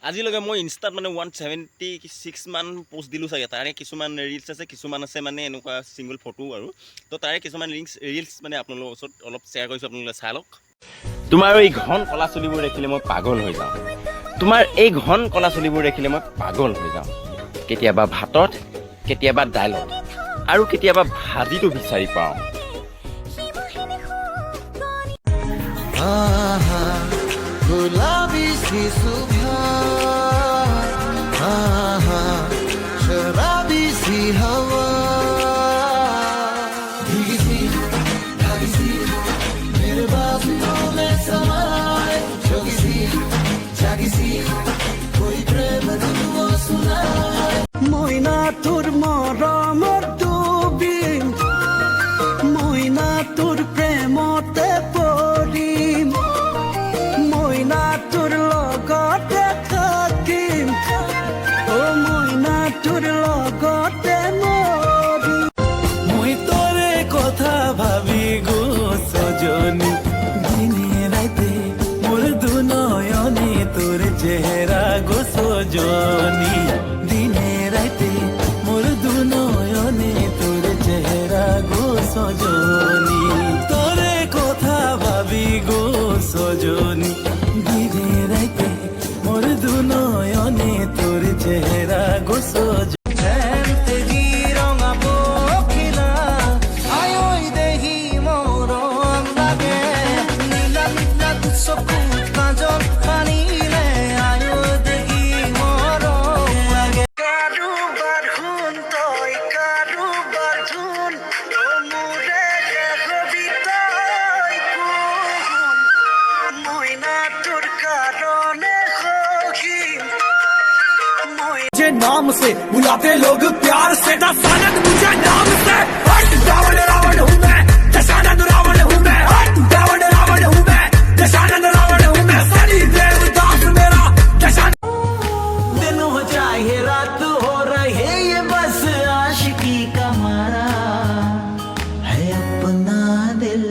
আজিলৈকে মই ইনষ্টাত মানে 176 মান পোষ্ট দিলোঁ চাগে। তাৰে কিছুমান ৰিলছ আছে, কিছুমান আছে মানে এনেকুৱা ছিংগল ফটো আৰু। তো তাৰে কিছুমান ৰিলছ মানে আপোনালোকৰ ওচৰত অলপ শ্বেয়াৰ কৰিছোঁ, আপোনালোকে চাই লওক। তোমাৰ এই ঘন কলা চুলিবোৰ দেখিলে মই পাগল হৈ যাওঁ। তোমাৰ এই ঘন কলা চুলিবোৰ দেখিলে মই পাগল হৈ যাওঁ। কেতিয়াবা ভাতত, কেতিয়াবা দাইলত, আৰু কেতিয়াবা ভাজিটো বিচাৰি পাওঁ। गुलाबी सी सुबह शराबी सी हवा भीगी सी भागी सी मेरे बाजुओं में समाए जोगी सी जागी सी कोई प्रेम धुन सुनाए मोइना तुर मरमर डुबी मोइना तुर प्रेमते परिम मोइना तुर लगते থাকিম ও মোইনা তোর লগতে মরি মই তোরে কথা ভাবি গো সজনী দিনে রাতে মোর দুনয়নে তোর চেহারা গো সজনী দিনে রাতে মোর দুনয়নে তোর চেহারা গো সজনী তোরে কথা ভাবি গো সজনী দিনে রাতে মোর দুনয়নে তোর চেহারা গো সজনী नाम से बुलाते लोग प्यार से दशानंद मुझे नाम से हट रावण रावण हूँ मैं दशानंद रावण हूँ मैं हट रावण रावण हूँ मैं दशानंद रावण हूँ मैं सनी देवदास मेरा दशानंद दिन हो चाहे रात हो रहे ये बस आशिकी का मारा है अपना दिल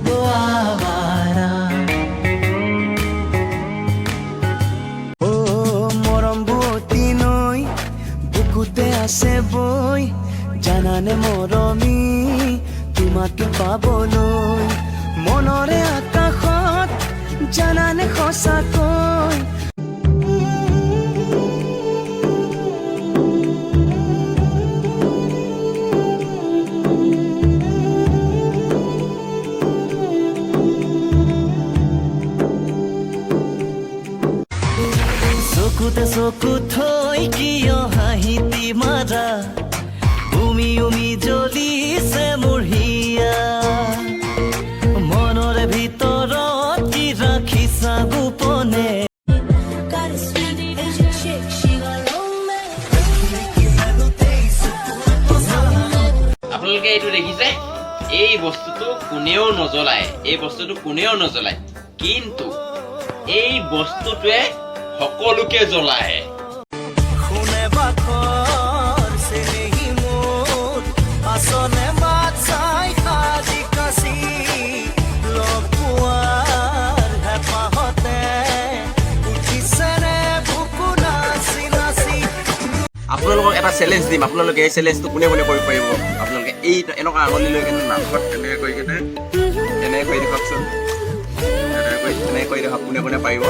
तो आवारा বুকুতে আছে বই জানানে মৰমী তোমাকে পাবলৈ মনৰে আকাশত জানানে সঁচাকৈ চকুতে চকু থৈ কিয় হাঁহিতি মাৰা উমি উমি জ্বলিছে মোৰ হিয়া মনৰে ভিতৰত কি ৰাখিছা গোপনে আপোনালোকে এইটো দেখিছে, এই বস্তুটো কোনেও নজ্বলায়, এই বস্তুটো কোনেও নজ্বলায়, কিন্তু এই বস্তুটোৱে সকলোকে জ্বলায়। শুনে বাখৰ চেনেহী মোৰ আচনে মাত চাই সাজি কাচি লগ পোৱাৰ হেঁপাহতে উঠিছেনে বুকু নাচি নাচি। আপোনালোকক এটা চেলেঞ্জ দিম, আপোনালোকে এই চেলেঞ্জটো কোনে কোনে কৰিব পাৰিব। আপোনালোকে এই এনেকুৱা আঙুলি লৈ কিনে নাকত এনেকৈ কৰি কিনে এনেকৈ কৰি দেখুৱাওকচোন, এনেকৈ কৰি দেখুৱাওক কোনে কোনে পাৰিব।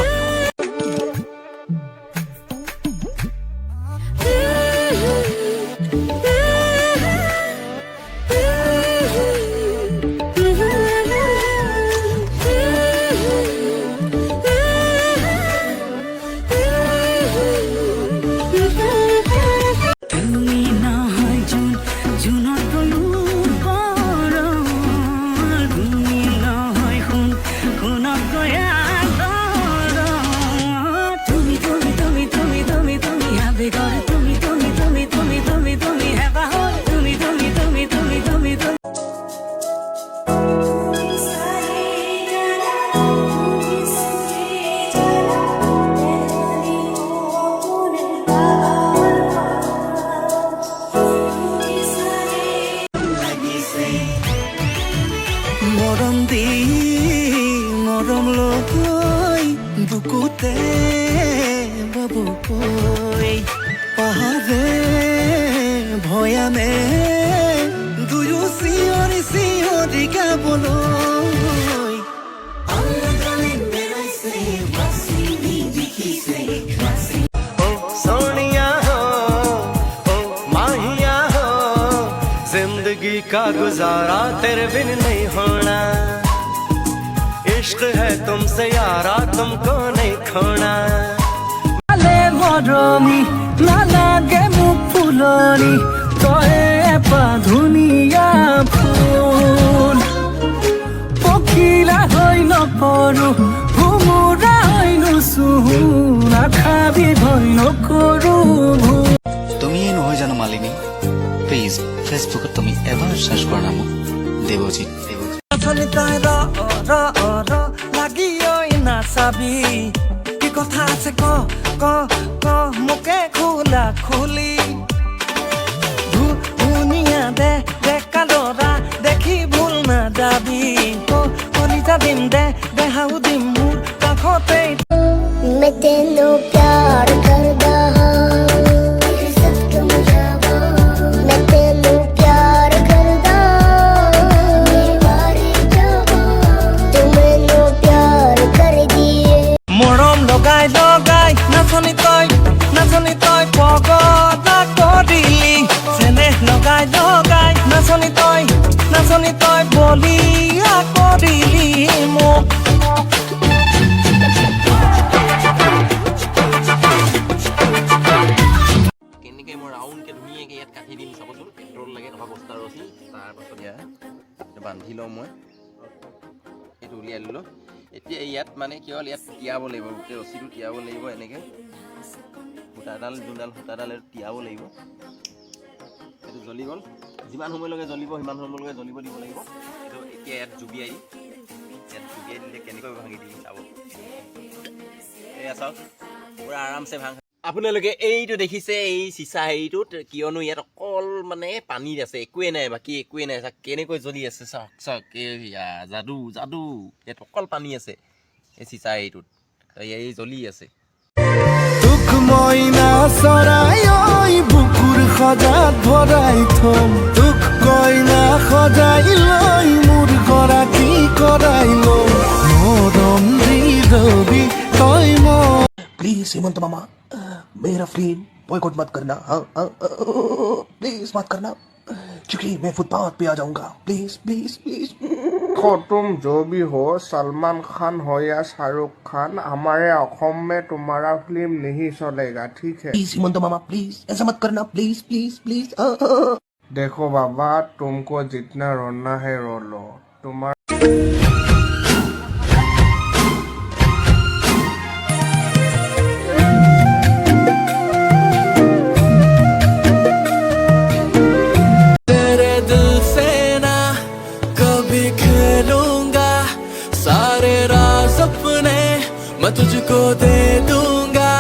পাহাৰে ভয়ানে দুয়ো চিঞৰি চিঞৰি গাবলৈ सोनिया हो ओ माहिया हो जिंदगी का गुजारा तेरे बिन नहीं होना इश्क है तुमसे यारा तुमको नहीं खोना लाले मरमी नालागे मुख फुलनी तोए एपा धुनिया फुल पखिला হৈ নপৰো ভুমুৰা হৈ নুচুহু নাখাবি ভয় নকৰো তুমি এই নহয় জানো মালিনী প্লিজ ফেসবুকত তুমি এবাৰ সাৰ্চ কৰা নাম দেৱজিৎ আচলি তাই ৰ লাগি ঐ নাচাবি কি কথা আছে ক ক ক মোকে খোলা খুলি ধুনীয়া দে কালৰা দেখি ভুল না যাবি কলিতা দিম দে দেহাও দিম মোৰ কাষতে मैं तेनू प्यार करदा मैं तेनू प्यार करदा तू मैनू प्यार कर दिए মৰম লগাই নাচনি তই পগলা কৰিলি চেনেহ লগাই নাচনি তই বলিয়া কৰিলি মোক কেনেকৈ মই ৰাউণ্ডকৈ ধুনীয়াকৈ ইয়াত কাটি দিম চাবচোন পেট্ৰল লাগে নহয় বস্তা ৰচি তাৰপাছত ইয়াত বান্ধি লওঁ মই এইটো উলিয়াই ল'লোঁ এতিয়া ইয়াত মানে কি হ'ল ইয়াত তিয়াব লাগিব গোটেই ৰছীটো তিয়াব লাগিব এনেকৈ সূতাডাল যোনডাল সূতাডাল এইটো তিয়াব লাগিব এইটো জ্বলি গ'ল যিমান সময়লৈকে জ্বলিব সিমান সময়লৈকে জ্বলিব দিব লাগিব এইটো এতিয়া ইয়াত জুবিয়াই দিলে কেনেকৈ ভাঙি দিম চাব এয়া চাওক পূৰা আৰামছে ভাং আপোনালোকে এইটো দেখিছে এই চিচা হেৰিটোত কিয়নো ইয়াত অকল মানে পানী আছে একোৱে নাই বাকী একোৱে নাই চাওক কেনেকৈ জ্বলি আছে চাওক এয়া যাদু ইয়াত অকল পানী আছে এই চিচা হেৰিটোত এই জ্বলি আছে দুখ মইনা চৰাই ঐ বুকুৰ সজাত ভৰাই থম দুখ কইনা সজাই লৈ মোৰ গৰাকী কৰাই লম মৰম হৃদবি তই মই प्लीज हेमंत मामा मेरा फिल्म बॉयकॉट मत करना प्लीज मत करना क्योंकि मैं फुटपाथ पे आ जाऊंगा प्लीज प्लीज प्लीज देखो तुम जो भी हो सलमान खान हो या शाहरुख खान हमारे असम में तुम्हारा फिल्म नहीं चलेगा ठीक है प्लीज हेमंत मामा प्लीज ऐसा मत करना प्लीज प्लीज प्लीज देखो बाबा तुमको जितना रोना है रो लो तुम्हारा तेरे दिल से ना कभी खेलूंगा सारे राज अपने मैं तुझको दे दूंगा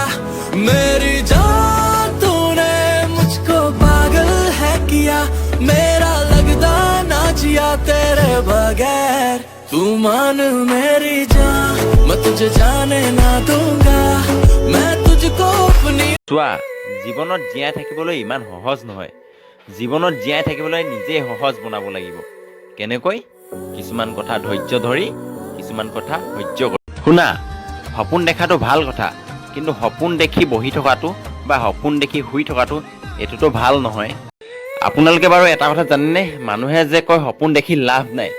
मेरी जान तूने मुझको पागल है किया मेरा लगदा ना जिया तेरे बगैर तू मान मेरी जान मैं तुझे जाने ना दूंगा मैं तुझको अपनी চোৱা জীৱনত জীয়াই থাকিবলৈ ইমান সহজ নহয় জীৱনত জীয়াই থাকিবলৈ নিজে সহজ বনাব লাগিব কেনেকৈ কিছুমান কথা ধৈৰ্য ধৰি কিছুমান কথা সহ্য কৰি শুনা সপোন দেখাটো ভাল কথা কিন্তু সপোন দেখি বহি থকাটো বা সপোন দেখি শুই থকাটো এইটোতো ভাল নহয় আপোনালোকে বাৰু এটা কথা জানেনে মানুহে যে কয় সপোন দেখি লাভ নাই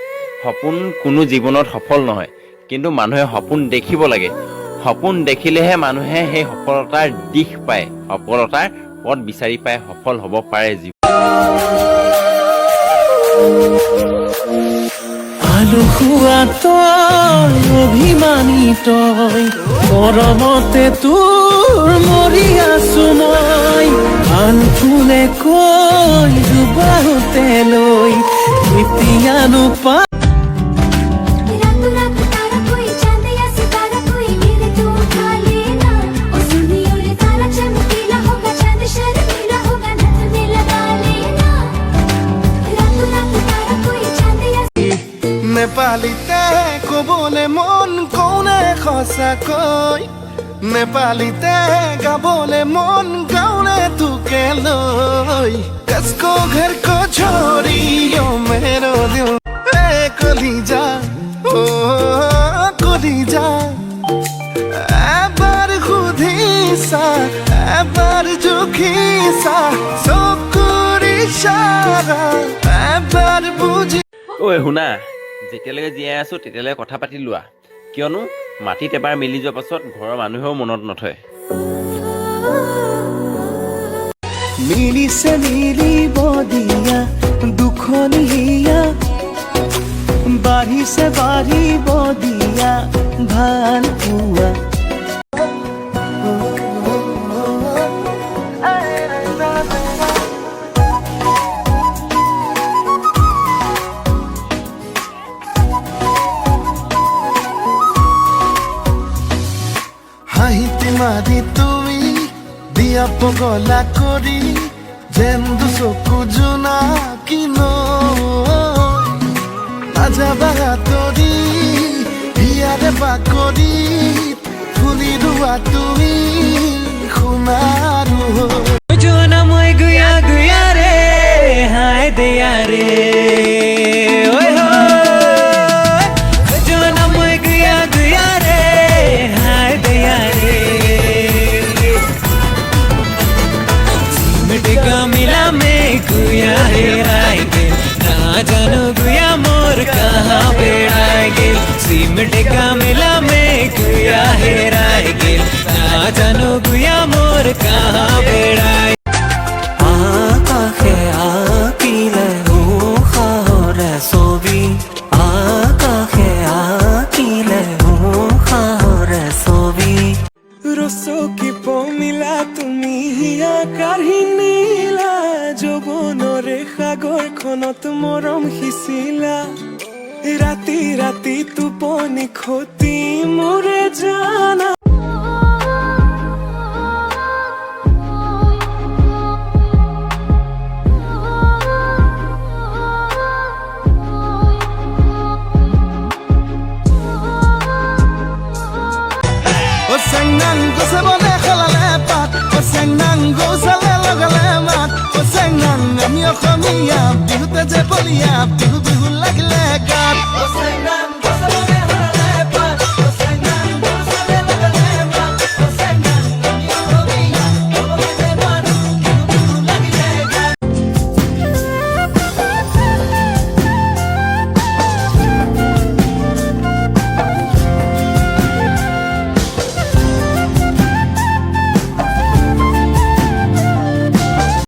সপোন কোনো জীৱনত সফল নহয় কিন্তু মানুহে সপোন দেখিব লাগে সপোন দেখিলেহে মানুহে সেই সফলতাৰ দিশ পায় সফলতাৰ পথ বিচাৰি পাই সফল হ'ব পাৰে আলু খোৱা তই অভিমানী তই গৰমতে তোৰ মৰি আছো মই আন ফুলে কৈ জোবাহতে লৈ কেতিয়ানো পা रातों रात तारा कोई चांद या सितारा कोई मेरे तो उठा लेना ओ सुनियो रे तारा चमकीला होगा चांद शर्मीला होगा नथ में लगा लेना रातों रात तारा कोई चांद या নেপালীতে ক'বলে মন কওনে সঁচাকৈ নেপালীতে গাবলে মন গাওলে তোকে লৈ कसको घर को छोड़ियो मेरो दिल ए कलिजा ओ कलिजा এবার খুদিছা এবার জুখিছা চকুৰ ইশাৰা এবাৰ বুজি ঐ শুনা, যেতিয়ালৈকে জীয়াই আছোঁ তেতিয়ালৈকে কথা পাতি লোৱা, কিয়নো মাটিত এবাৰ মিলি যোৱাৰ পাছত ঘৰৰ মানুহেও মনত নথয়। মিলিছে মিলিব দিয়া দুখনীয়া বাঢ়িছে বাঢ়িব দিয়া ভাল পোৱা হাঁহিতে মাৰি তুমি দিয়া পগলা কৰি যেন দুচকু জোনাকী নাযাবা তৰি হিয়াৰে বাকৰি ফুলি ৰোৱা তুমি সোণাৰু জনা মই গুয়া গুয়া ৰে হায় দেয়া ৰে ওই হয় জনা মই গুয়া গুয়া ৰে হায় দেয়া রে मिटेगा मिला में गुया हेराएंगे ना जानो गुया मोर कहाँ बेड़ाएंगे सिमटेगा मिला में गुया हेराएंगे ना जानो गुया मोर कहाँ बेड़ाए आकाशे आकिले उखाहरे ছবি आकाशे आकिले उखाहरे ছবি রসকি পমিলা তুমি আকাশী নীলা যৌৱনৰে সাগৰখনত মৰম সিঁচিলা ৰাতি ৰাতি টোপনি খতি মোৰে জানা Senang go sabone khalale pat senang go sale lagale mat senang amyo khamiya bihute je bolia bihu bihu lagle gat